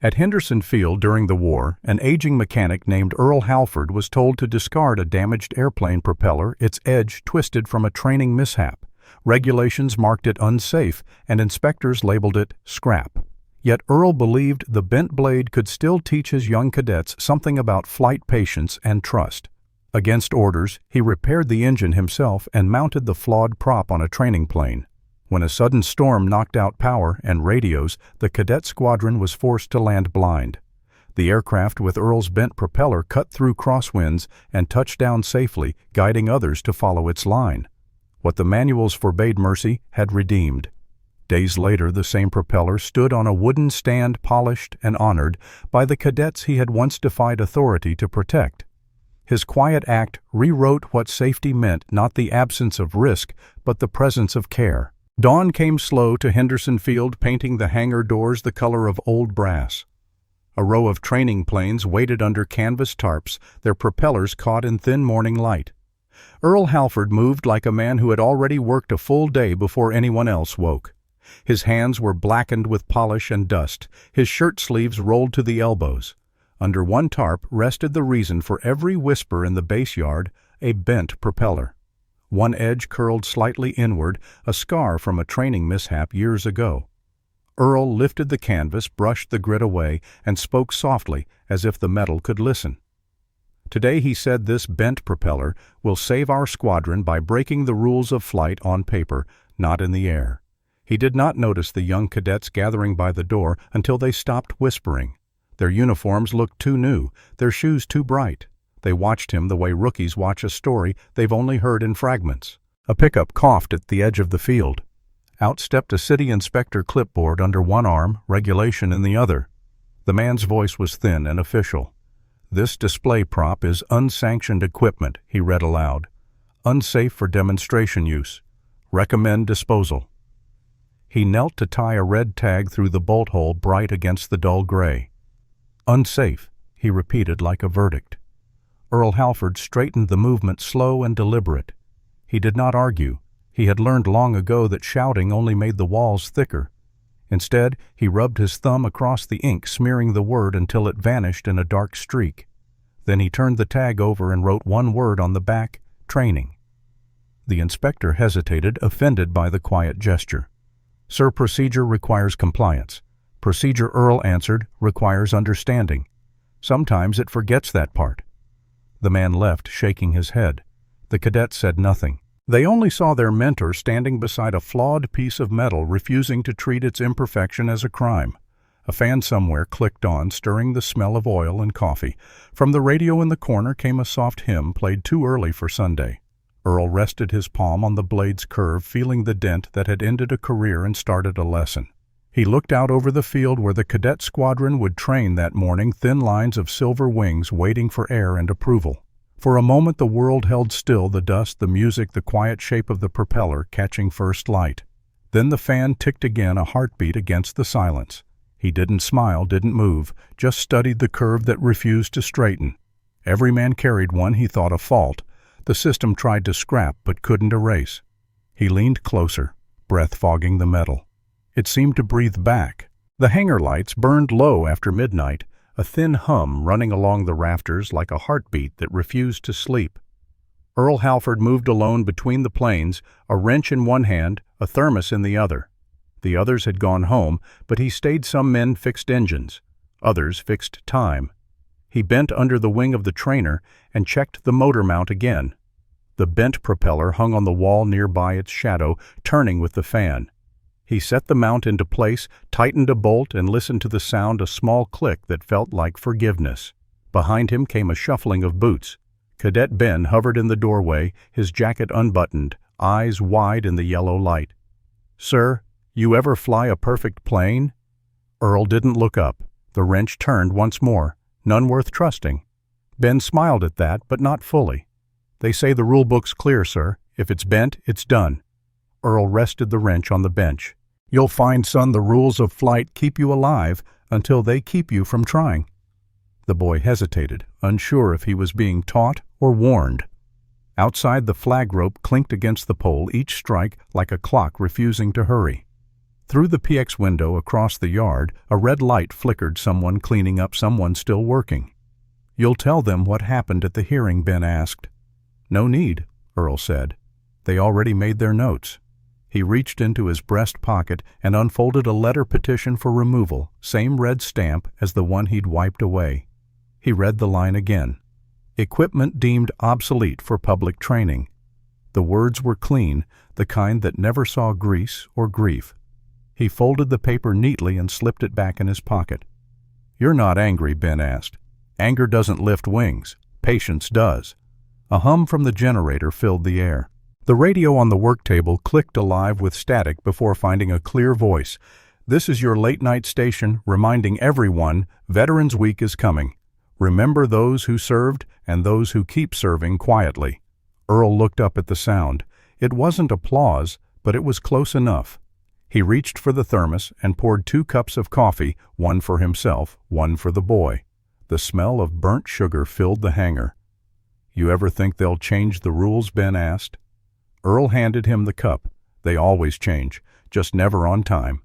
At Henderson Field during the war, an aging mechanic named Earl Halford was told to discard a damaged airplane propeller, its edge twisted from a training mishap. Regulations marked it unsafe, and inspectors labeled it scrap. Yet Earl believed the bent blade could still teach his young cadets something about flight patience and trust. Against orders, he repaired the engine himself and mounted the flawed prop on a training plane. When a sudden storm knocked out power and radios, the cadet squadron was forced to land blind. The aircraft with Earl's bent propeller cut through crosswinds and touched down safely, guiding others to follow its line. What the manuals forbade mercy had redeemed. Days later, the same propeller stood on a wooden stand, polished and honored by the cadets he had once defied authority to protect. His quiet act rewrote what safety meant, not the absence of risk, but the presence of care. Dawn came slow to Henderson Field, painting the hangar doors the color of old brass. A row of training planes waited under canvas tarps, their propellers caught in thin morning light. Earl Halford moved like a man who had already worked a full day before anyone else woke. His hands were blackened with polish and dust, his shirt sleeves rolled to the elbows. Under one tarp rested the reason for every whisper in the base yard, a bent propeller. One edge curled slightly inward, a scar from a training mishap years ago. Earl lifted the canvas, brushed the grit away, and spoke softly, as if the metal could listen. Today, he said, this bent propeller will save our squadron by breaking the rules of flight on paper, not in the air. He did not notice the young cadets gathering by the door until they stopped whispering. Their uniforms looked too new, their shoes too bright. They watched him the way rookies watch a story they've only heard in fragments. A pickup coughed at the edge of the field. Out stepped a city inspector, clipboard under one arm, regulation in the other. The man's voice was thin and official. "This display prop is unsanctioned equipment," he read aloud. "Unsafe for demonstration use. Recommend disposal." He knelt to tie a red tag through the bolt hole bright against the dull gray. "Unsafe," he repeated like a verdict. Earl Halford straightened the movement, slow and deliberate. He did not argue. He had learned long ago that shouting only made the walls thicker. Instead, he rubbed his thumb across the ink, smearing the word until it vanished in a dark streak. Then he turned the tag over and wrote one word on the back, "Training." The inspector hesitated, offended by the quiet gesture. "Sir, procedure requires compliance." "Procedure," Earl answered, "requires understanding. Sometimes it forgets that part." The man left, shaking his head. The cadets said nothing. They only saw their mentor standing beside a flawed piece of metal, refusing to treat its imperfection as a crime. A fan somewhere clicked on, stirring the smell of oil and coffee. From the radio in the corner came a soft hymn, played too early for Sunday. Earl rested his palm on the blade's curve, feeling the dent that had ended a career and started a lesson. He looked out over the field where the cadet squadron would train that morning, thin lines of silver wings waiting for air and approval. For a moment the world held still, the dust, the music, the quiet shape of the propeller catching first light. Then the fan ticked again, a heartbeat against the silence. He didn't smile, didn't move, just studied the curve that refused to straighten. Every man carried one he thought a fault. The system tried to scrap but couldn't erase. He leaned closer, breath fogging the metal. It seemed to breathe back. The hangar lights burned low after midnight, a thin hum running along the rafters like a heartbeat that refused to sleep. Earl Halford moved alone between the planes, a wrench in one hand, a thermos in the other. The others had gone home, but he stayed. Some men fixed engines. Others fixed time. He bent under the wing of the trainer and checked the motor mount again. The bent propeller hung on the wall nearby, its shadow turning with the fan. He set the mount into place, tightened a bolt, and listened to the sound, a small click that felt like forgiveness. Behind him came a shuffling of boots. Cadet Ben hovered in the doorway, his jacket unbuttoned, eyes wide in the yellow light. "Sir, you ever fly a perfect plane?" Earl didn't look up. The wrench turned once more. "None worth trusting." Ben smiled at that, but not fully. "They say the rule book's clear, sir. If it's bent, it's done." Earl rested the wrench on the bench. "You'll find, son, the rules of flight keep you alive until they keep you from trying." The boy hesitated, unsure if he was being taught or warned. Outside, the flag rope clinked against the pole, each strike like a clock refusing to hurry. Through the PX window across the yard, a red light flickered. Someone cleaning up, someone still working. "You'll tell them what happened at the hearing?" Ben asked. "No need," Earl said. "They already made their notes." He reached into his breast pocket and unfolded a letter petition for removal, same red stamp as the one he'd wiped away. He read the line again. "Equipment deemed obsolete for public training." The words were clean, the kind that never saw grease or grief. He folded the paper neatly and slipped it back in his pocket. "You're not angry?" Ben asked. "Anger doesn't lift wings. Patience does." A hum from the generator filled the air. The radio on the work table clicked alive with static before finding a clear voice. "This is your late-night station, reminding everyone Veterans Week is coming. Remember those who served and those who keep serving quietly." Earl looked up at the sound. It wasn't applause, but it was close enough. He reached for the thermos and poured 2 cups of coffee, one for himself, one for the boy. The smell of burnt sugar filled the hangar. "You ever think they'll change the rules?" Ben asked. Earl handed him the cup. "They always change, just never on time."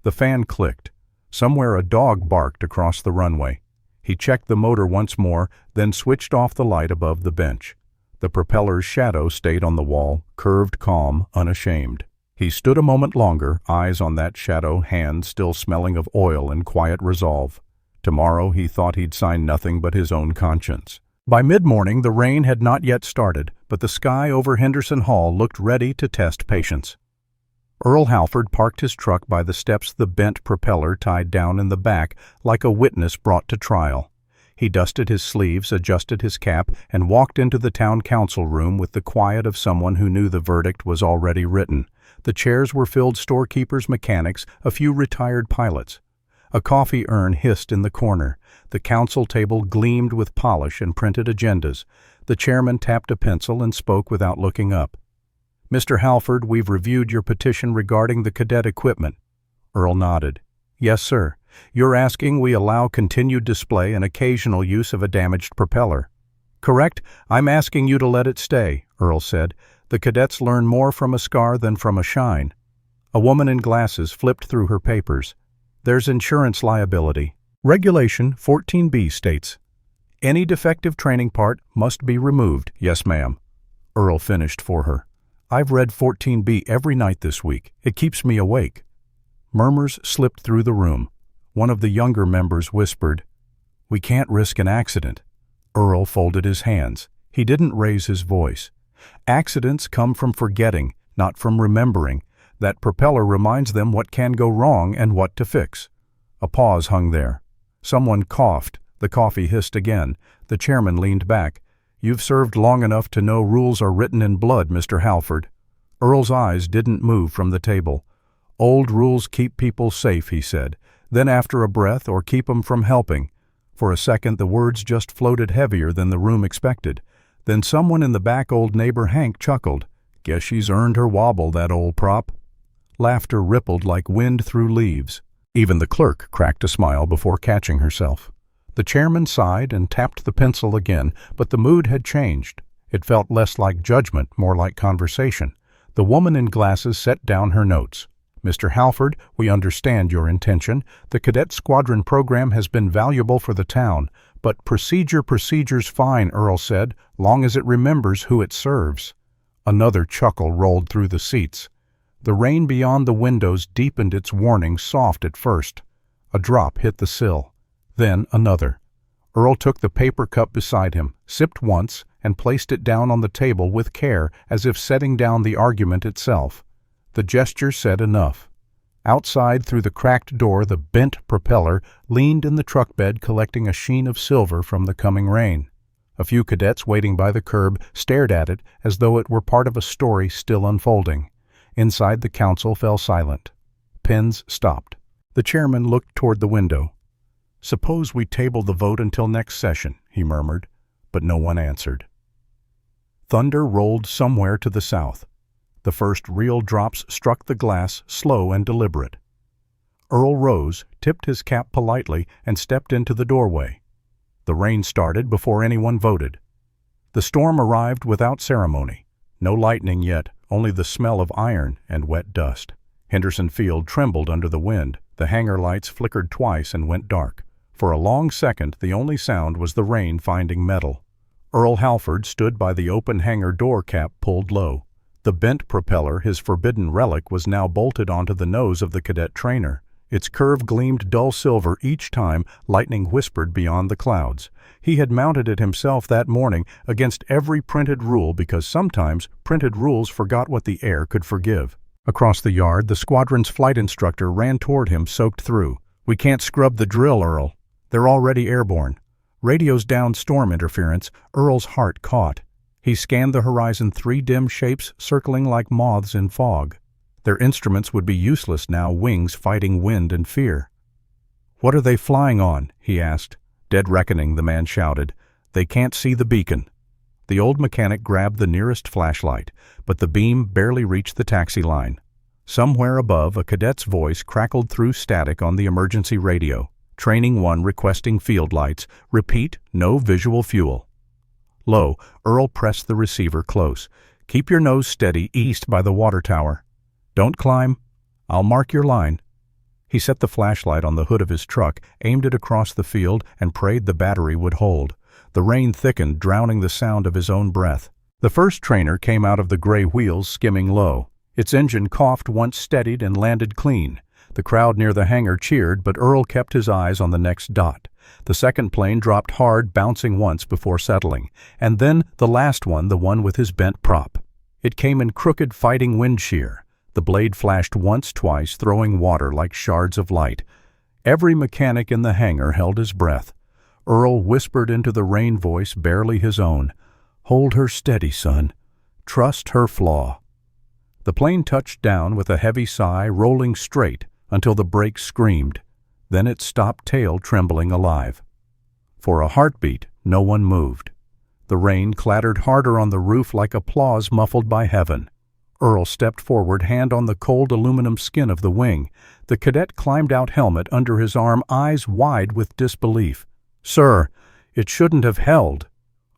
The fan clicked. Somewhere a dog barked across the runway. He checked the motor once more, then switched off the light above the bench. The propeller's shadow stayed on the wall, curved, calm, unashamed. He stood a moment longer, eyes on that shadow, hands still smelling of oil in quiet resolve. Tomorrow he thought he'd sign nothing but his own conscience. By mid-morning the rain had not yet started, but the sky over Henderson Hall looked ready to test patience. Earl Halford parked his truck by the steps, the bent propeller tied down in the back like a witness brought to trial. He dusted his sleeves, adjusted his cap, and walked into the town council room with the quiet of someone who knew the verdict was already written. The chairs were filled storekeepers, mechanics, a few retired pilots. A coffee urn hissed in the corner. The council table gleamed with polish and printed agendas. The chairman tapped a pencil and spoke without looking up. "Mr. Halford, we've reviewed your petition regarding the cadet equipment." Earl nodded. "Yes, sir. You're asking we allow continued display and occasional use of a damaged propeller." "Correct. I'm asking you to let it stay," Earl said. "The cadets learn more from a scar than from a shine." A woman in glasses flipped through her papers. "There's insurance liability. Regulation 14B states, any defective training part must be removed." "Yes, ma'am." Earl finished for her. "I've read 14B every night this week. It keeps me awake." Murmurs slipped through the room. One of the younger members whispered, "We can't risk an accident." Earl folded his hands. He didn't raise his voice. "Accidents come from forgetting, not from remembering. That propeller reminds them what can go wrong and what to fix." A pause hung there. Someone coughed. The coffee hissed again. The chairman leaned back. "You've served long enough to know rules are written in blood, Mr. Halford." Earl's eyes didn't move from the table. "Old rules keep people safe," he said. Then after a breath, "or keep 'em from helping." For a second the words just floated heavier than the room expected. Then someone in the back, old neighbor Hank, chuckled. "Guess she's earned her wobble, that old prop." Laughter rippled like wind through leaves. Even the clerk cracked a smile before catching herself. The chairman sighed and tapped the pencil again, but the mood had changed. It felt less like judgment, more like conversation. The woman in glasses set down her notes. "Mr. Halford, we understand your intention. The cadet squadron program has been valuable for the town, but procedure's fine," Earl said, "long as it remembers who it serves." Another chuckle rolled through the seats. The rain beyond the windows deepened its warning, soft at first. A drop hit the sill. Then another. Earl took the paper cup beside him, sipped once, and placed it down on the table with care, as if setting down the argument itself. The gesture said enough. Outside, through the cracked door, the bent propeller leaned in the truck bed, collecting a sheen of silver from the coming rain. A few cadets waiting by the curb stared at it as though it were part of a story still unfolding. Inside, the council fell silent. Pens stopped. The chairman looked toward the window. "Suppose we table the vote until next session," he murmured, but no one answered. Thunder rolled somewhere to the south. The first real drops struck the glass, slow and deliberate. Earl rose, tipped his cap politely, and stepped into the doorway. The rain started before anyone voted. The storm arrived without ceremony. No lightning yet, only the smell of iron and wet dust. Henderson Field trembled under the wind. The hangar lights flickered twice and went dark. For a long second, the only sound was the rain finding metal. Earl Halford stood by the open hangar door cap pulled low. The bent propeller, his forbidden relic, was now bolted onto the nose of the cadet trainer. Its curve gleamed dull silver each time lightning whispered beyond the clouds. He had mounted it himself that morning against every printed rule because sometimes printed rules forgot what the air could forgive. Across the yard, the squadron's flight instructor ran toward him soaked through. "We can't scrub the drill, Earl. They're already airborne." Radio's down storm interference. Earl's heart caught. He scanned the horizon, 3 dim shapes circling like moths in fog. Their instruments would be useless now, wings fighting wind and fear. "What are they flying on?" he asked. "Dead reckoning," the man shouted. "They can't see the beacon." The old mechanic grabbed the nearest flashlight, but the beam barely reached the taxi line. Somewhere above, a cadet's voice crackled through static on the emergency radio. Training 1 requesting field lights. Repeat, no visual fuel. Low, Earl pressed the receiver close. "Keep your nose steady east by the water tower. Don't climb. I'll mark your line." He set the flashlight on the hood of his truck, aimed it across the field, and prayed the battery would hold. The rain thickened, drowning the sound of his own breath. The first trainer came out of the gray wheels, skimming low. Its engine coughed once steadied and landed clean. The crowd near the hangar cheered, but Earl kept his eyes on the next dot. The second plane dropped hard, bouncing once before settling. And then the last one, the one with his bent prop. It came in crooked, fighting wind shear. The blade flashed once, twice, throwing water like shards of light. Every mechanic in the hangar held his breath. Earl whispered into the rain voice, barely his own, "Hold her steady, son. Trust her flaw." The plane touched down with a heavy sigh, rolling straight until the brakes screamed. Then it stopped, tail trembling alive. For a heartbeat, no one moved. The rain clattered harder on the roof like applause muffled by heaven. Earl stepped forward, hand on the cold aluminum skin of the wing. The cadet climbed out, helmet under his arm, eyes wide with disbelief. "Sir, it shouldn't have held."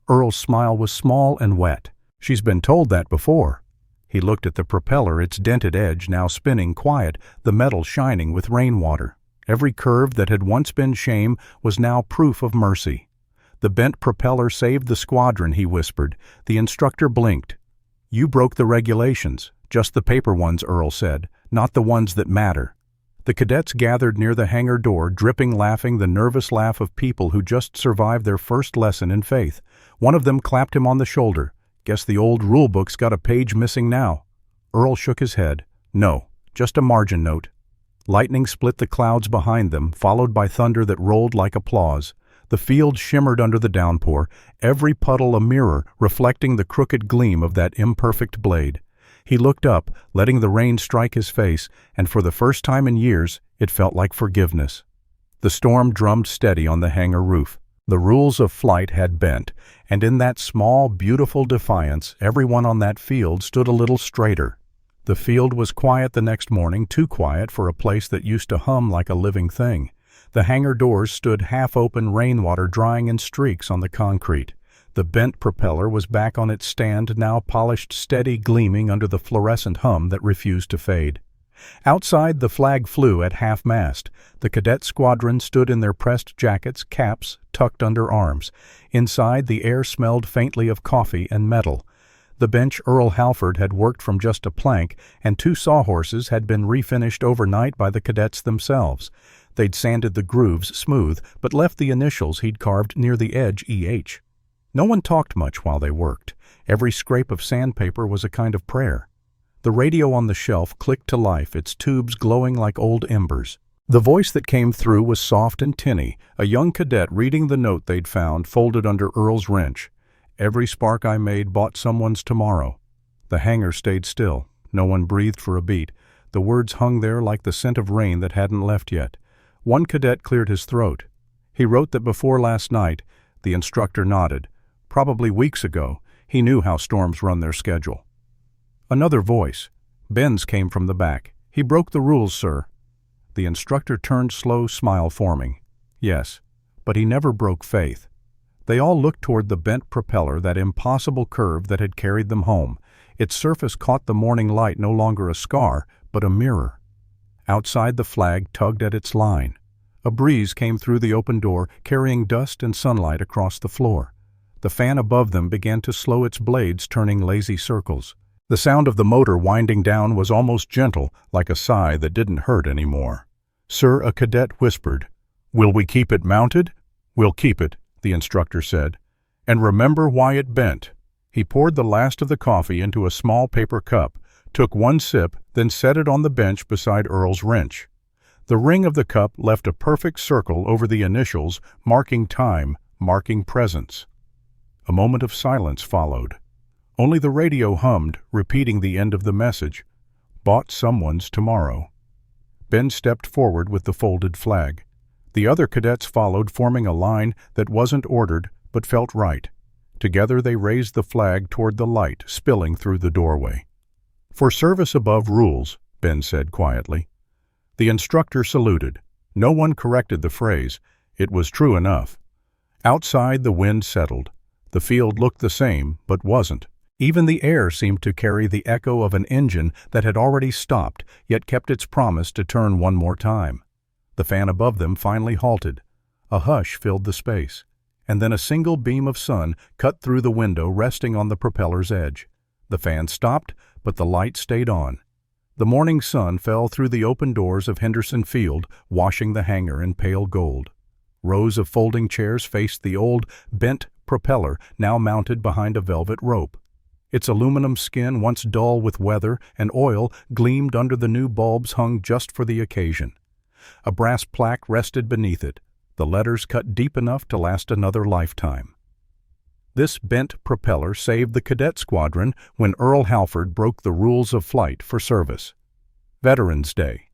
Earl's smile was small and wet. "She's been told that before." He looked at the propeller, its dented edge now spinning quiet, the metal shining with rainwater. Every curve that had once been shame was now proof of mercy. "The bent propeller saved the squadron," he whispered. The instructor blinked. "You broke the regulations, just the paper ones," Earl said, "not the ones that matter." The cadets gathered near the hangar door, dripping, laughing, the nervous laugh of people who just survived their first lesson in faith. One of them clapped him on the shoulder. "Guess the old rulebook's got a page missing now." Earl shook his head. "No, just a margin note." Lightning split the clouds behind them, followed by thunder that rolled like applause. The field shimmered under the downpour, every puddle a mirror reflecting the crooked gleam of that imperfect blade. He looked up, letting the rain strike his face, and for the first time in years, it felt like forgiveness. The storm drummed steady on the hangar roof. The rules of flight had bent, and in that small, beautiful defiance, everyone on that field stood a little straighter. The field was quiet the next morning, too quiet for a place that used to hum like a living thing. The hangar doors stood half-open, rainwater drying in streaks on the concrete. The bent propeller was back on its stand, now polished, steady, gleaming under the fluorescent hum that refused to fade. Outside, the flag flew at half-mast. The cadet squadron stood in their pressed jackets, caps tucked under arms. Inside, the air smelled faintly of coffee and metal. The bench Earl Halford had worked from just a plank, and 2 sawhorses had been refinished overnight by the cadets themselves. They'd sanded the grooves smooth, but left the initials he'd carved near the edge EH. No one talked much while they worked. Every scrape of sandpaper was a kind of prayer. The radio on the shelf clicked to life, its tubes glowing like old embers. The voice that came through was soft and tinny, a young cadet reading the note they'd found folded under Earl's wrench. "Every spark I made bought someone's tomorrow." The hangar stayed still. No one breathed for a beat. The words hung there like the scent of rain that hadn't left yet. One cadet cleared his throat. He wrote that before last night. The instructor nodded. Probably weeks ago. He knew how storms run their schedule. Another voice. Ben's came from the back. "He broke the rules, sir." The instructor turned, slow smile forming. "Yes, but he never broke faith." They all looked toward the bent propeller, that impossible curve that had carried them home. Its surface caught the morning light, no longer a scar, but a mirror. Outside, the flag tugged at its line. A breeze came through the open door, carrying dust and sunlight across the floor. The fan above them began to slow its blades, turning lazy circles. The sound of the motor winding down was almost gentle, like a sigh that didn't hurt anymore. "Sir," a cadet whispered. "Will we keep it mounted?" "We'll keep it," the instructor said. "And remember why it bent." He poured the last of the coffee into a small paper cup, took one sip, then set it on the bench beside Earl's wrench. The ring of the cup left a perfect circle over the initials, marking time, marking presence. A moment of silence followed. Only the radio hummed, repeating the end of the message. "Bought someone's tomorrow." Ben stepped forward with the folded flag. The other cadets followed, forming a line that wasn't ordered but felt right. Together they raised the flag toward the light, spilling through the doorway. "For service above rules," Ben said quietly. The instructor saluted. No one corrected the phrase. It was true enough. Outside, the wind settled. The field looked the same, but wasn't. Even the air seemed to carry the echo of an engine that had already stopped, yet kept its promise to turn one more time. The fan above them finally halted. A hush filled the space, and then a single beam of sun cut through the window, resting on the propeller's edge. The fan stopped, but the light stayed on. The morning sun fell through the open doors of Henderson Field, washing the hangar in pale gold. Rows of folding chairs faced the old, bent propeller, now mounted behind a velvet rope. Its aluminum skin, once dull with weather and oil, gleamed under the new bulbs hung just for the occasion. A brass plaque rested beneath it, the letters cut deep enough to last another lifetime. This bent propeller saved the cadet squadron when Earl Halford broke the rules of flight for service. Veterans Day.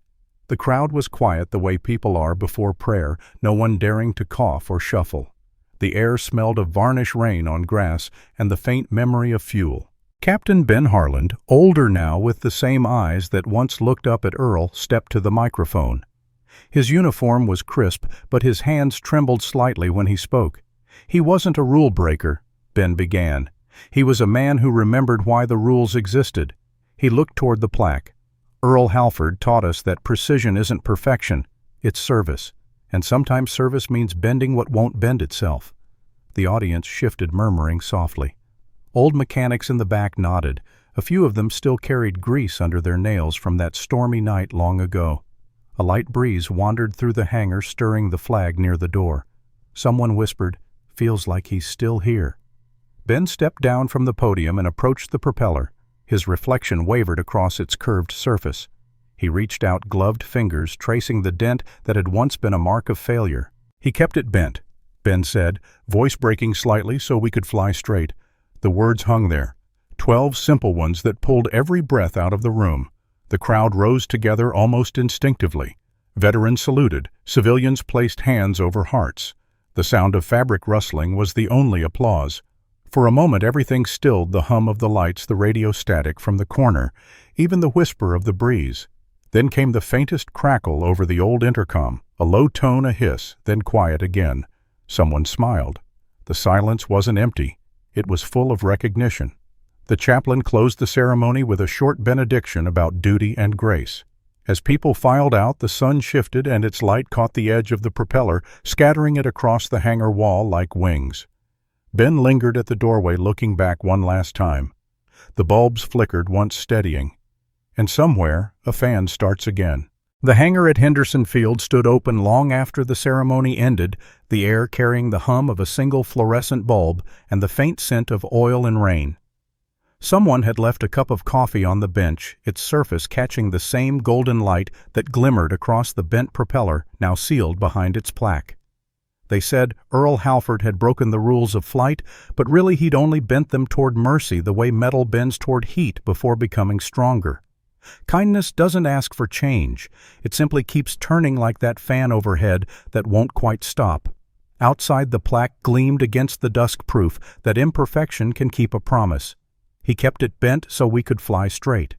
The crowd was quiet the way people are before prayer, no one daring to cough or shuffle. The air smelled of varnish rain on grass and the faint memory of fuel. Captain Ben Harland, older now with the same eyes that once looked up at Earl, stepped to the microphone. His uniform was crisp, but his hands trembled slightly when he spoke. He wasn't a rule breaker, Ben began. He was a man who remembered why the rules existed. He looked toward the plaque. Earl Halford taught us that precision isn't perfection, it's service. And sometimes service means bending what won't bend itself. The audience shifted, murmuring softly. Old mechanics in the back nodded. A few of them still carried grease under their nails from that stormy night long ago. A light breeze wandered through the hangar, stirring the flag near the door. Someone whispered, "Feels like he's still here." Ben stepped down from the podium and approached the propeller. His reflection wavered across its curved surface. He reached out gloved fingers, tracing the dent that had once been a mark of failure. He kept it bent, Ben said, voice breaking slightly so we could fly straight. The words hung there, 12 simple ones that pulled every breath out of the room. The crowd rose together almost instinctively. Veterans saluted, civilians placed hands over hearts. The sound of fabric rustling was the only applause. For a moment everything stilled, the hum of the lights, the radio static from the corner, even the whisper of the breeze. Then came the faintest crackle over the old intercom, a low tone, a hiss, then quiet again. Someone smiled. The silence wasn't empty. It was full of recognition. The chaplain closed the ceremony with a short benediction about duty and grace. As people filed out, the sun shifted and its light caught the edge of the propeller, scattering it across the hangar wall like wings. Ben lingered at the doorway, looking back one last time. The bulbs flickered, once steadying. And somewhere, a fan starts again. The hangar at Henderson Field stood open long after the ceremony ended, the air carrying the hum of a single fluorescent bulb and the faint scent of oil and rain. Someone had left a cup of coffee on the bench, its surface catching the same golden light that glimmered across the bent propeller, now sealed behind its plaque. They said Earl Halford had broken the rules of flight, but really he'd only bent them toward mercy the way metal bends toward heat before becoming stronger. Kindness doesn't ask for change. It simply keeps turning like that fan overhead that won't quite stop. Outside, the plaque gleamed against the dusk, proof that imperfection can keep a promise. He kept it bent so we could fly straight.